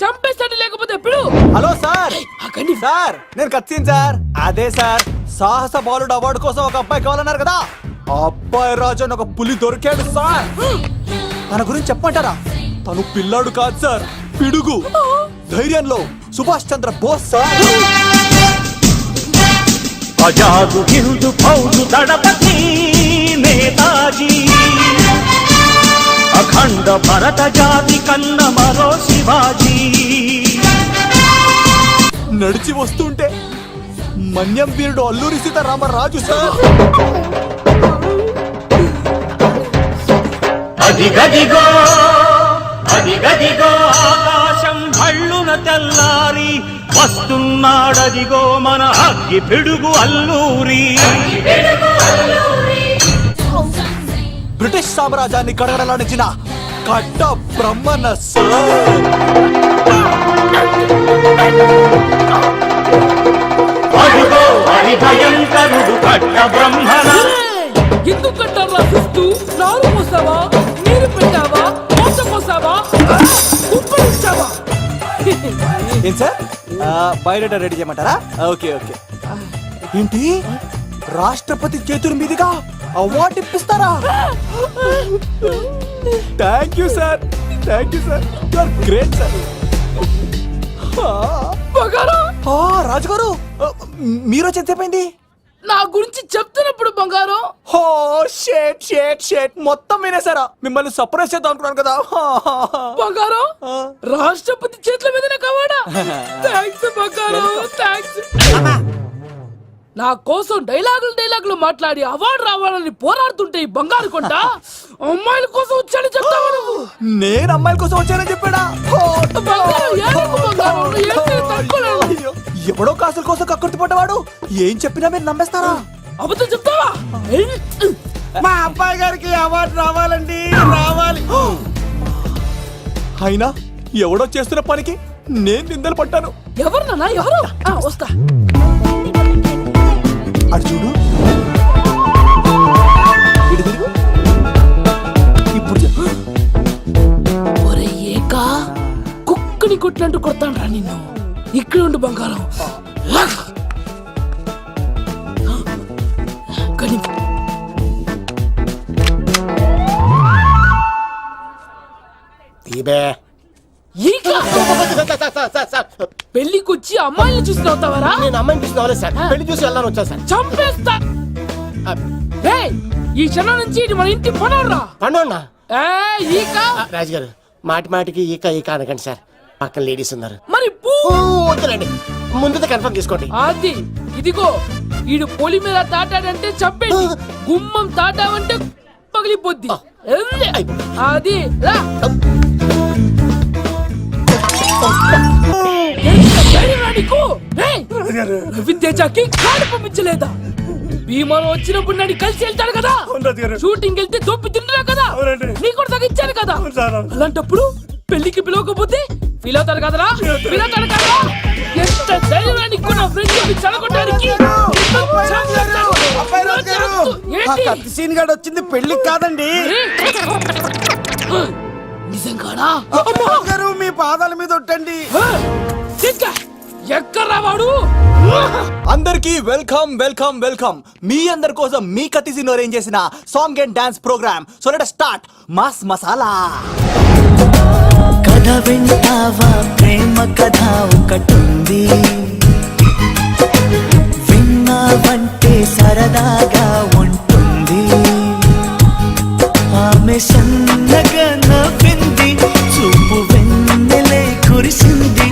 చంపేస్తాడు లేకపోతే ఎప్పుడు. హలో సార్, సార్ నేను కత్తిన్ సార్. అదే సార్, సాహస బాలుడు అవార్డు కోసం ఒక అబ్బాయి కావాలన్నారు కదా, ఆ అబ్బాయి రాజు అని ఒక పులి దొరికాడు సార్. తన గురించి చెప్పమంటారా? తను పిల్లాడు కాదు సార్, పిడుగు. ధైర్యంలో సుభాష్ చంద్ర బోస్ సార్. ఆజాదు హిందూ ఫౌజు దళపతి నేతాజీ, అఖండ భరత జాతి కన్న మరో శివాజీ. నడిచి వస్తుంటే మన్యం వీరుడు అల్లూరి సీతారామరాజు సార్. అదిగదిగో అదిగదిగో ఆకాశం భళ్ళున తెల్లారి వస్తున్నాడదిగో మన అగ్గి పిడుగు అల్లూరి. బ్రిటిష్ సామ్రాజ్యాన్ని కడగడలాడించిన కట్ట బ్రహ్మన్న సార్. అదిగో హరి భయంకరుడు కట్ట బ్రహ్మణ. ఎందుకు కట్టారు రాసిస్తూ? నారు పోసావా, నీరు పెట్టావా, మోస పోసావా, ఉప్పరించావా? ఏం సార్, బయోడేటా రెడీ చేయమంటారా? Okay okay. ఏంటి, రాష్ట్రపతి చేతుల మీదుగా అవార్డు ఇప్పిస్తారా? Thank you sir, thank you sir, you are great sir. రాజుగారు, మీరు చెప్పింది నా గురించి చెప్తున్నప్పుడు బంగారం. హో షేట్ షేట్ షేట్, మొత్తం వినేసారా? మిమ్మల్ని సర్ప్రైజ్ చేద్దాం అనుకున్నాను కదా. బంగారం, రాష్ట్రపతి చేతుల మీదనే కావాడా? థ్యాంక్స్ బంగారం, థ్యాంక్స్. నా కోసం డైలాగులు మాట్లాడి అవార్డు రావాలని పోరాడుతుంటే ఈ బంగారు కొండ అమ్మాయిల కోసం వచ్చాడని చెప్తావా నువ్వు? నేను అమ్మాయిల కోసం వచ్చానని చెప్పాడా? ఎవడో కాసుల కోసం కక్కుర్తి పడ్డవాడు ఏం చెప్పినా మీరు నమ్మేస్తారా? అబద్ధం చెప్తావా? మా అబ్బాయి గారికి అవార్డు రావాలండి, రావాలి. అయినా ఎవడో చేస్తున్న పనికి నేను నిందలు పట్టాను. ఎవరు నాన్న, ఎవరు? వస్తా. అటు చూడు, ఇప్పుడు చెప్పు. ఒరే ఏకా, కుక్కని కొట్టినట్టు కొడతాను రా నిన్ను. ఇక్కడ ఉండు బంగారం. పెళ్లికొచ్చి అమ్మాయిని చూసి నవ్వుతావరా? నేను అమ్మాయిని చూసి నవ్వలేదు సార్, పెళ్లి చూసి వెళ్ళాను వచ్చా సార్. చంపేస్తా. ఈ క్షణం నుంచి ఇది మన ఇంటి పనోడ్రా. పండున్నా ఈక రాజుగారు, మాటి మాటికి ఈక ఈక అనకండి సార్, పక్కన లేడీస్ ఉన్నారు. మరి వద్దులండి, ముందు కన్ఫర్మ్ చేసుకోండి. అది ఇదిగో, ఈడు పొలి మీద తాటాడంటే చంపేది, గుమ్మం తాటావంటే పగిలిపోద్ది. అది రా. రవితేజకి కాడు పంపించలేదా? భీమాలో వచ్చినప్పుడు నన్ను కలిసి వెళ్తాడు కదా, షూటింగ్ వెళ్తే దొప్పి తింటున్నా కదా, నీ కూడా తగ్గించాను కదా. అలాంటప్పుడు పెళ్లికి పిలవకపోతే ఫీల్ అవుతారు కదరా? పిలవుతాడు కదా. ఎంత ధైర్యాన్ని నా ఫ్రెండ్ చదవడానికి సీన్ గాడు వచ్చింది పెళ్లికి కాదండి. నిజంగానా? గారు మీ పాదాల మీద ఒట్టండి. ఎక్కడ్రా వాడు? అందరికి వెల్కమ్ వెల్కమ్ వెల్కమ్. మీ అందరి కోసం మీ కత్తిసీన్ అరేంజ్ చేసిన song and dance programme. So let us start mass masala. కథ వింటావా, ప్రేమ కథ ఒకటుంది, విన్నావంటే సరదాగా ఉంటుంది. ఆమె సన్నగా నవ్వింది, చూపు వెన్నెలే కురిసింది.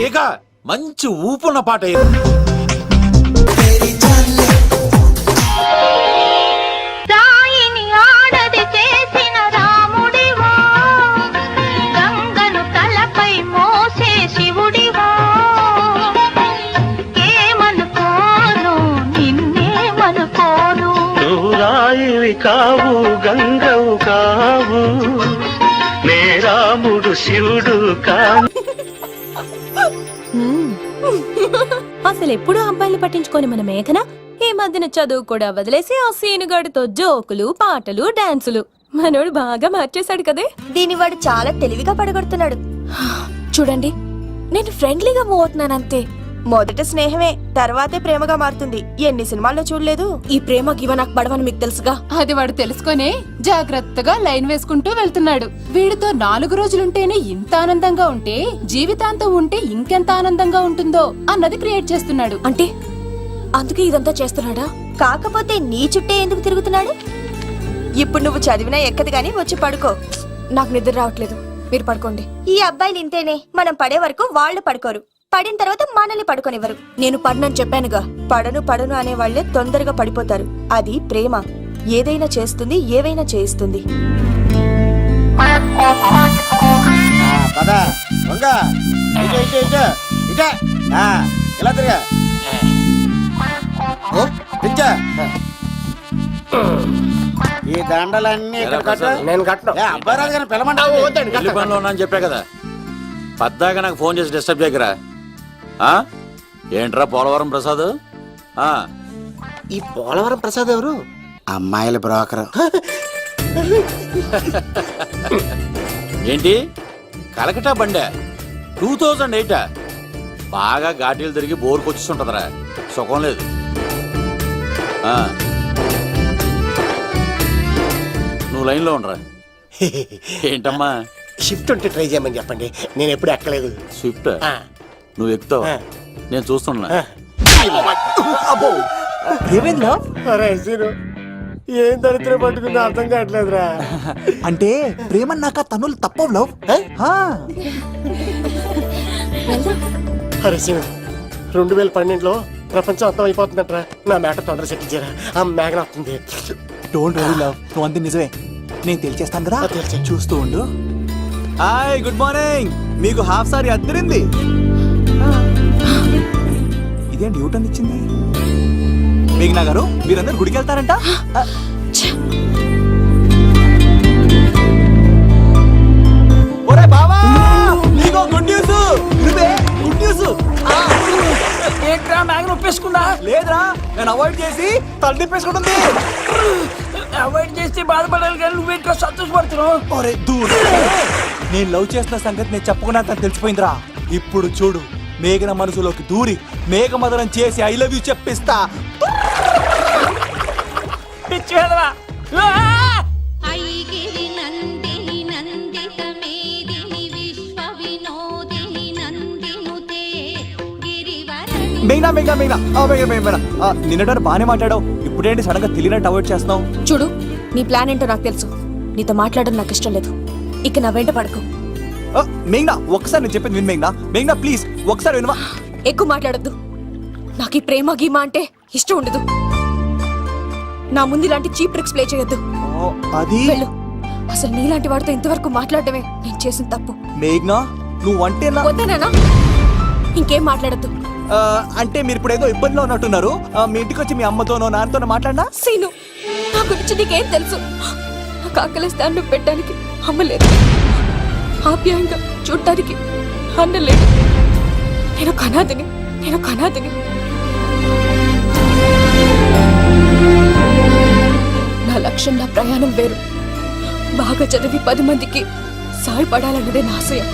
ఇక మంచి ఊపున్న పాట. సాయిని ఆడది చేసిన రాముడివా, గంగను తలపై మోసే శివుడివా. ఏమనుకోను నిన్నేమనుకోను, నువ్వు రాయివి కావు, గంగవు కావు, నే రాముడు శివుడు కావు. అసలు ఎప్పుడు అబ్బాయిలు పట్టించుకొని మన మేఘన ఈ మధ్యన చదువు కూడా వదిలేసి ఆ సీనుగాడితో జోకులు, పాటలు, డాన్సులు. మనోడు బాగా మార్చేశాడు కదే. దీని వాడు చాలా తెలివిగా పడగొడుతున్నాడు. చూడండి, నేను ఫ్రెండ్లీగా మూవ్ అవుతున్నాను అంతే. మొదట స్నేహమే, తర్వాతే ప్రేమగా మారుతుంది. ఎన్ని సినిమాల్లో చూడలేదు? ఈ ప్రేమ గివ నాకు పడవని మీకు తెలుసుగా. అది వాడు తెలుసుకొనే జాగ్రత్తగా లైన్ వేసుకుంటూ వెళ్తున్నాడు. వీడితో 4 రోజులుంటేనే ఇంత ఆనందంగా ఉంటే జీవితాంతం ఉంటే ఇంకెంత ఆనందంగా ఉంటుందో అన్నది క్రియేట్ చేస్తున్నాడు. అంటే అందుకే ఇదంతా చేస్తున్నాడా? కాకపోతే నీ చుట్టే ఎందుకు తిరుగుతున్నాడు? ఇప్పుడు నువ్వు చదివినా ఎక్కదు గాని వచ్చి పడుకో. నాకు నిద్ర రావట్లేదు, మీరు పడుకోండి. ఈ అబ్బాయిలు ఇంతేనే, మనం పడే వరకు వాళ్ళు పడుకోరు, పడిన తర్వాత మనల్ని పడుకోనివ్వరు. నేను పడినని చెప్పానుగా. పడను అనే వాళ్లే తొందరగా పడిపోతారు. అది ప్రేమ, ఏదైనా చేస్తుంది, ఏవైనా చేయిస్తుంది. ఇలా తిరిగా ఈ దండలన్నీ ఇక్కడ కట్టు. నేను కట్టను. అబ్బాయి రాజు గారిని పిలమంటావు? పెళ్లి పనిలో ఉన్నా అని చెప్పా కదా, పద్దాక నాకు ఫోన్ చేసి డిస్టర్బ్ చేయకరా. ఏంట్రా పోలవరం ప్రసాద్? ఈ పోలవరం ప్రసాద్ ఎవరు? అమ్మాయిల బ్రోకర్. ఏంటి కలకటా బండే 2008? బాగా ఘాటీలు తిరిగి బోర్కి వచ్చేస్తుంటదరా, సుఖం లేదు. నువ్వు లైన్లో ఉండరా. ఏంటమ్మా? షిఫ్ట్ ఉంటే ట్రై చేయమని చెప్పండి, నేను ఎప్పుడు ఎక్కలేదు. స్విఫ్ట్ నువ్వు ఎక్కుతావు, నేను చూస్తున్నా. ఏమైందిరా? ఏం దరిద్రం పట్టుకుందో అర్థం కావట్లేదురా. అంటే ప్రేమన్నాక తనులు తప్పవు లవ్. అరే సీను, 2012లో ప్రపంచం అర్థం అయిపోతుందట్రా. నా మ్యాటర్ తొందర సెట్ చేయరా, ఆ మేఘన వస్తుంది. డోంట్ వరీ లవ్, నువ్వు అంది నిజమే. నేను తెలిచేస్తాను కదా, తెలిసే. చూస్తూ ఉండు. Hi, good morning. మీకు హాఫ్ సారీ అద్దరింది. ఇదేంటి యూటర్న్ ఇచ్చింది? మేఘనా గారు, మీరందరూ గుడికి వెళ్తారంట? ఒరే బావా, నీకో గుడ్ న్యూస్. Good news. ఏంట్రా మ్యాగ్ ఒప్పేసుకుందా? లేదురా, నేను అవాయిడ్ చేసి తల తిప్పేసుకుంటుంది. అవాయిడ్ చేస్తే బాధపడాలి కానీ నువ్వేంట్రా సంతోషపడుతున్నావు? ఒరే దూర్, నేను లవ్ చేస్తున్న సంగతి నేను చెప్పకుండా తను తెలిసిపోయిందిరా. ఇప్పుడు చూడు, మేఘన మనసులోకి దూరి మేఘమదనం చేసి ఐ లవ్ యూ చెప్పిస్తా. పిచ్చి వేదవా. ఐగిరి నందిని నందిత మేదిని విశ్వ వినోదిని నందినుతే గిరివరణి. మేఘనా మేఘనా మేఘనా నిన్నటి బానే మాట్లాడావు, ఇప్పుడేంటి సడన్ గా తెలియనట్టు అవాయిడ్ చేస్తున్నావు? చూడు, నీ ప్లాన్ ఏంటో నాకు తెలుసు. నీతో మాట్లాడడం నాకు ఇష్టం లేదు. ఇక నా వెంట పడకు. మేఘనా, ఒకసారి నేను చెప్పింది విను. మేఘనా మేఘనా ప్లీజ్ ఒకసారి వినవా? ఎక్కువ మాట్లాడొద్దు. నాకు ఈ ప్రేమ గీమా అంటే ఇష్టం ఉండదు. నా ముందు ఇలాంటి చీప్ ట్రిక్స్ ప్లే చేయొద్దు. అది వెళ్ళు. అసలు నీలాంటి వాడితో ఇంతవరకు మాట్లాడటమే నేను చేసిన తప్పు. మేఘనా, నువ్వంటే నా వద్దనా? ఇంకేం మాట్లాడద్దు. అంటే మీరు ఇప్పుడు ఏదో ఇబ్బందిలో ఉన్నట్టున్నారు. మీ ఇంటికి వచ్చి మీ అమ్మతోనో నాన్నతోనో మాట్లాడినా? సీను, నా గురించి నీకేం తెలుసు? నాకు ఆకలిస్తాను నువ్వు పెట్టడానికి అమ్మలేదు, ఆప్యాయంగా చూడటానికి అన్నలేదు. నేను కనాదిని. నా లక్ష్యం, నా ప్రయాణం వేరు. బాగా చదివి 10 మందికి సాయపడాలన్నదే నా ఆశయం.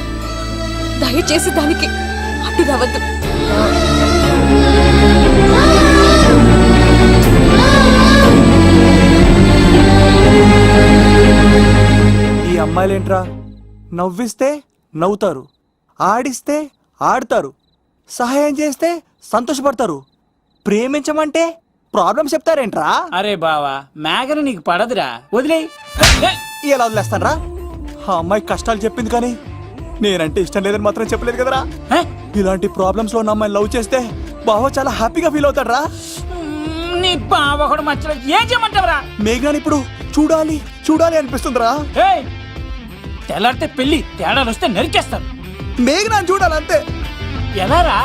దయచేసి దానికి అడ్డు రావద్దు. ఈ అమ్మాయిలేంట్రా, నవ్విస్తే నవ్వుతారు, ఆడిస్తే ఆడతారు, సహాయం చేస్తే సంతోషపడతారు, ప్రేమించమంటే ప్రాబ్లం చెప్తారేంట్రా? అరే బావా, మేఘన నీకు పడదురా, వదిలే. ఎలా వదిలేస్తానరా? ఆ అమ్మాయి కష్టాలు చెప్పింది కానీ నేనంటే ఇష్టం లేదని మాత్రం చెప్పలేదు కదరా. ఇలాంటి ప్రాబ్లమ్స్ లో ఉన్న అమ్మాయిని లవ్ చేస్తే బావ చాలా హ్యాపీగా ఫీల్ అవుతాడరా. నీ బావ కూడా మచ్చలేదు. ఏం చేయమంటావరా? మేఘనాని ఇప్పుడు చూడాలి అనిపిస్తుందిరా. తెల్లారితే పెళ్లి, తేడాలు వస్తే నరికేస్తారు. మేఘనాని చూడాలి అంతే. ఎలా రా?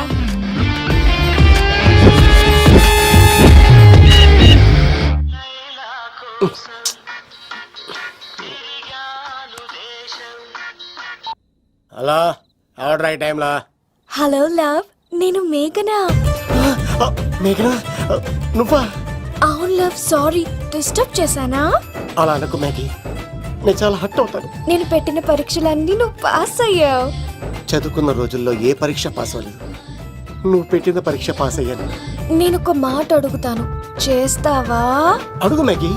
హలో, ఎవరు రైట్ టైంలో? హలో లవ్, నేను మేఘనా. మేఘనా, నువ్వా? అవును లవ్, సారీ డిస్టర్బ్ చేశానా? అలా అనుకో మేఘి, నేను చాలా హర్ట్ అవుతాను. నేను పెట్టిన పరీక్షలన్నీ నువ్వు పాస్ అయ్యావు. చదువుకున్న రోజుల్లో ఏ పరీక్ష పాస్ అవ్వలేదు. నువ్వు పెట్టిన పరీక్ష పాస్ అయ్యాను. నేను ఒక మాట అడుగుతాను, చేస్తావా? అడుగు మ్యాగీ.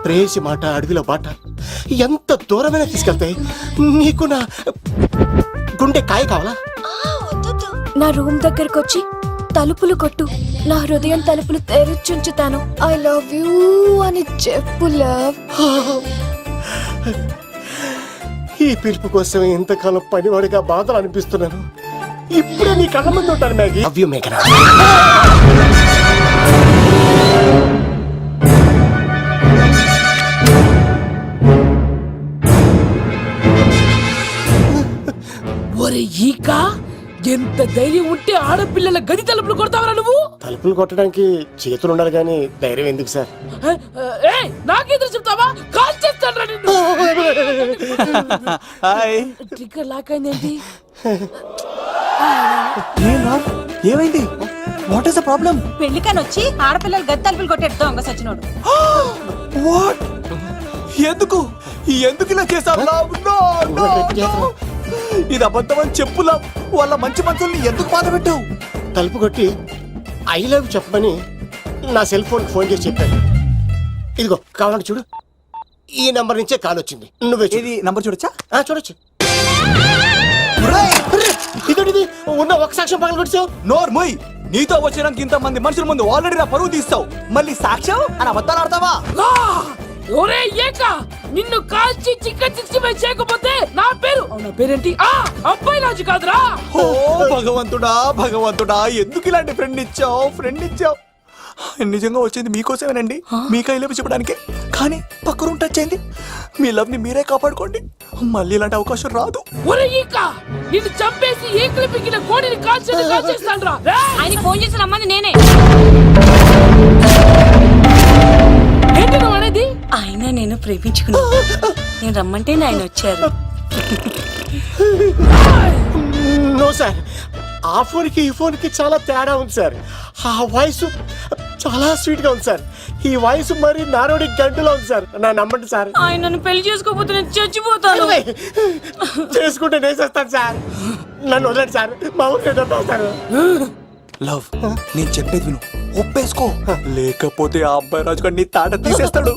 ప్రేయసి మాట అడవిలో బాట ఎంత దూరమైనా తీసుకెళ్తాయి. నీకు నా గుండె కాయ కావాలా? నా రూమ్ దగ్గరకు వచ్చి తలుపులు కొట్టు, నా హృదయం తలుపులు తెరిచుంచుతాను. ఐ లవ్ యూ అని చెప్పు లవ్. ఈ పిలుపు కోసం ఇంతకాలం పనివాడిగా బాధలు అనిపిస్తున్నాను. ఇప్పుడే నీ కళ్ళ ముందు ఉంటాను మ్యాగీ. లవ్ యూ మేఘనా. ఒరే ఈక, ఎంత ధైర్యం ఉంటే ఆడపిల్లల గది తలుపులు కొడతావరా నువ్వు? తలుపులు కొట్టడానికి చేతులు ఉండాలి కానీ ధైర్యం ఎందుకు సార్? నాకెదురు చెప్తావా? కాల్ చేస్తాను నిన్ను. హాయ్. ట్రిగ్గర్ లాక్ అయిందేంటి? ఏమైంది? What is the problem? పెళ్లికని వచ్చి ఆడపిల్లలు గది తలుపులు కొట్టేడు దొంగ సచ్చినోడు. వాట్? ఎందుకు ఎందుకు ఇలా చేసావు? ఇది అబద్ధం అని చెప్పు లవ్. వాళ్ళ మంచి మనుషుల్ని ఎందుకు బాధ పెట్టావు? తలుపు కొట్టి ఐ లవ్ చెప్పమని నా సెల్ ఫోన్ ఫోన్ చేసి చెప్పాను. ఇదిగో కావాలంటే చూడు, ఈ నంబర్ నుంచే కాల్ వచ్చింది. నువ్వే చూడు. ఇది నంబర్ చూడొచ్చా? చూడొచ్చు. ఇదేంటిది? ఉన్న ఒక సాక్ష్యం పగల కొట్టావు. నోర్ మొయ్. నీతో వచ్చినాక ఇంతమంది మనుషుల ముందు ఆల్రెడీ నా పరువు తీస్తావు, మళ్ళీ సాక్ష్యం అని అబద్ధాలు ఆడతావా? ఒరే ఏక, నిన్ను కాల్చి చికెన్ 65 చేయకపోతే నా పేరేంటి? అబ్బాయి రాజు కాదురా. ఓ భగవంతుడా భగవంతుడా, ఎందుకు ఇలాంటి ఫ్రెండ్ ఇచ్చావు? నిజంగా వచ్చింది మీకోసమేనండి, మీకు ఐ లవ్ చెప్పడానికే. కానీ పక్క రూమ్ టచ్ అయింది. మీ లవ్ ని మీరే కాపాడుకోండి, మళ్ళీ ఇలాంటి అవకాశం రాదు. ఒరే ఈక, నిన్ను చంపేసి ఏకలు పిగిన కోడిని కాల్చేస్తాను రా. ఆయన ఫోన్ చేసి రమ్మని నేనే. ఏంటి నువ్వు అనేది? ఆయన నేను ప్రేమించుకున్నా, నేను రమ్మంటే ఆయన వచ్చారు. నో సార్, ఆ ఫోన్కి ఈ ఫోన్కి చాలా తేడా ఉంది సార్. ఆ వాయిస్ చాలా స్వీట్ గా ఉంది సార్. ఈ వాయిస్ మరి నారోడి గంటలో ఉంది సార్. నా నమ్మండి సార్. ఆయన నన్ను పెళ్లి చేసుకోకపోతే నేను చచ్చిపోతాను. చేసుకుంటే నేను చేస్తాను సార్. నన్ను వదలండి సార్, మా ఊరికి సార్. లవ్, నేను చెప్పేది విను, ఒప్పేసుకో. లేకపోతే ఆ అబ్బాయి రాజు గారు నీ తాట తీసేస్తాడు.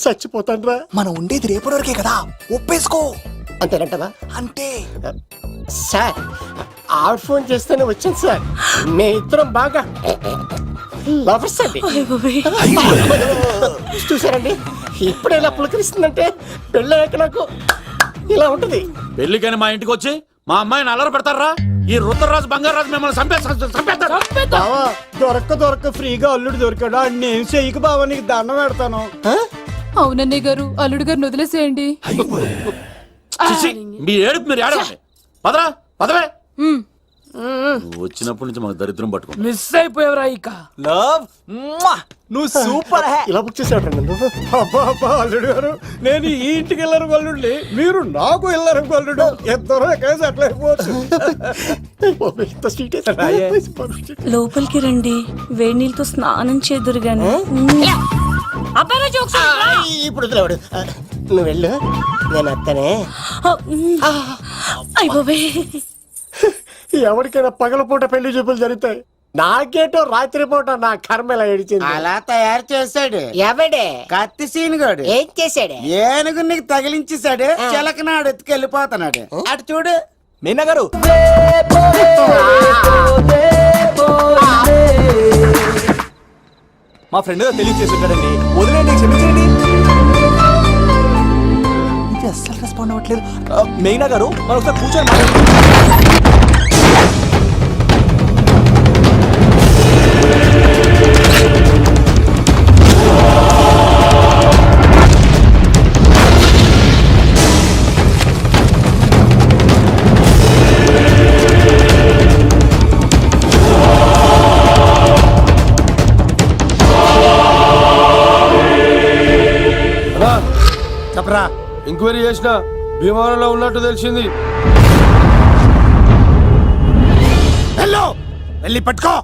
చచ్చిపోతాను రా. మనం ఉండేది రేపటి వరకే కదా, ఒప్పేసుకో. అంతేనంటదా? అంటే సార్, ఆ ఫోన్ చేస్తేనే వచ్చాను సార్. మీ ఇద్దరం బాగా లవర్స్ అండి. చూసారండి, ఇప్పుడు ఎలా పులకరిస్తుందంటే పెళ్ళయ్యాక నాకు ఇలా ఉంటది. పెళ్లికని మా ఇంటికి వచ్చి మా అమ్మాయిని అల్లరి పెడతారా? ఈ రుద్రరాజు బంగారాజు మిమ్మల్ని చంపేస్తారు. బావా, దొరక్క ఫ్రీగా అల్లుడు దొరికాడు. నేను చెయ్యికి బావా, నీకు దండం పెడతాను. అవునన్నయ్య గారు, అల్లుడు గారిని వదిలేసేయండి. మీ ఏడుపు మీరు ఏడవండి. పదవే. వచ్చినప్పటి నుంచి మాకు దరిద్రం పట్టుకో. మిస్ అయిపోయావురా ఈక. లవ్, నువ్వు సూపర్. ఇలా బుక్ చేసేవాడు. అబ్బా అల్లుడు గారు, నేను ఈ ఇంటికి వెళ్ళరు గల్లుండి, మీరు నాకు వెళ్ళరు గల్లుడు. ఎంతరో కేసు అట్లా అయిపోవచ్చు. లోపలికి రండి, వేడి నీళ్ళతో స్నానం చేదురు గాని. ఇప్పుడు వదిలేవాడు. నువ్వు వెళ్ళు, నేను అత్తనే. ఎవరికైనా పగలపూట పెళ్లి చూపులు జరుగుతాయి, నాకేటో రాత్రిపూట నా కర్మ ఇలా ఏడిచింది. అలా తయారు చేశాడు ఎవడే? కత్తి సీనుగాడు. ఏం చేశాడు? ఏనుగు నీకు తగిలించేశాడు, చిలకనాడు ఎత్తుకెళ్ళిపోతున్నాడు. అటు చూడు మీనా గారు. మా ఫ్రెండ్ తెలియజేసి ఉంటాడండి, వదిలేండి, క్షమించండి. ఇది అస్సలు రెస్పాండ్ అవ్వట్లేదు. మీనా గారు, మనం ఒకసారి కూర్చొని మాట్లాడుకుందాం. చెప్పరా? ఎంక్వైరీ చేసిన భీమవరంలో ఉన్నట్టు తెలిసింది. వెళ్ళి పట్టుకో.